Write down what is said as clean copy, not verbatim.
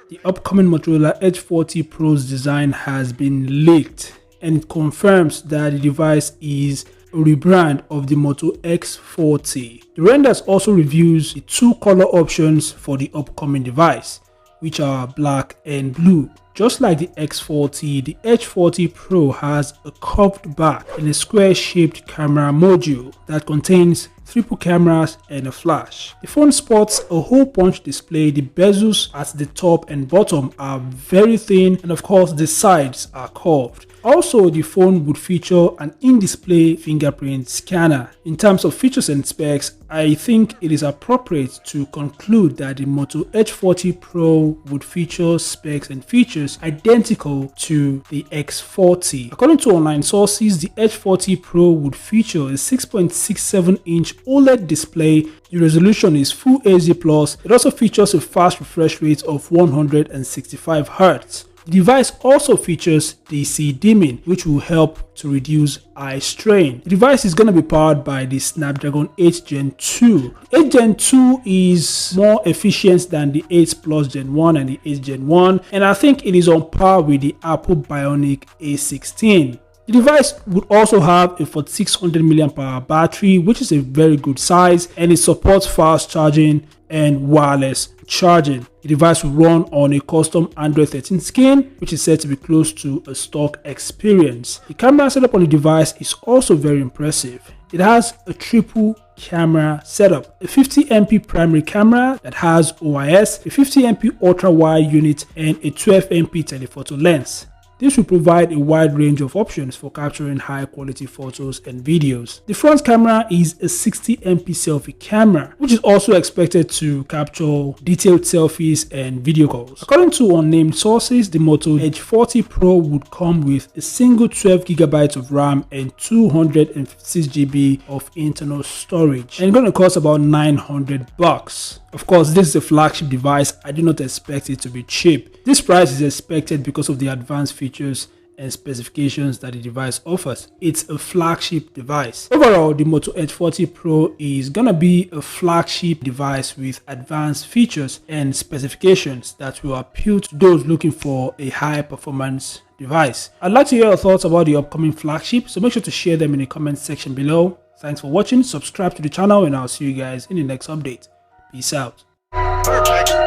The upcoming Motorola Edge 40 Pro's design has been leaked, and it confirms that the device is a rebrand of the Moto X40. The renders also reveals the two color options for the upcoming device, which are black and blue. Just like the X40, the Edge 40 Pro has a curved back and a square-shaped camera module that contains triple cameras and a flash. The phone sports a hole punch display. The bezels at the top and bottom are very thin, and of course the sides are curved. Also, the phone would feature an in-display fingerprint scanner. In terms of features and specs, I think it is appropriate to conclude that the Moto Edge 40 Pro would feature specs and features identical to the X40. According to online sources, the Edge 40 Pro would feature a 6.67-inch OLED display. The resolution is Full HD+. It also features a fast refresh rate of 165 Hz. The device also features DC dimming, which will help to reduce eye strain. The device is going to be powered by the Snapdragon 8 Gen 2. 8 Gen 2 is more efficient than the 8 Plus Gen 1 and the 8 Gen 1, and I think it is on par with the Apple Bionic A16. The device would also have a 4600 mAh battery, which is a very good size, and it supports fast charging and wireless charging. The device will run on a custom Android 13 skin, which is said to be close to a stock experience. The camera setup on the device is also very impressive. It has a triple camera setup, a 50MP primary camera that has OIS, a 50MP ultra wide unit, and a 12MP telephoto lens. This will provide a wide range of options for capturing high quality photos and videos. The front camera is a 60MP selfie camera, which is also expected to capture detailed selfies and video calls. According to unnamed sources, the Moto Edge 40 Pro would come with a single 12GB of RAM and 256GB of internal storage, and it's going to cost about $900. Of course, this is a flagship device. I do not expect it to be cheap. This price is expected because of the advanced features and specifications that the device offers. It's a flagship device. Overall, the Moto Edge 40 Pro is gonna be a flagship device with advanced features and specifications that will appeal to those looking for a high performance device. I'd like to hear your thoughts about the upcoming flagship, so make sure to share them in the comment section below. Thanks for watching, subscribe to the channel, and I'll see you guys in the next update. Peace out. Perfect.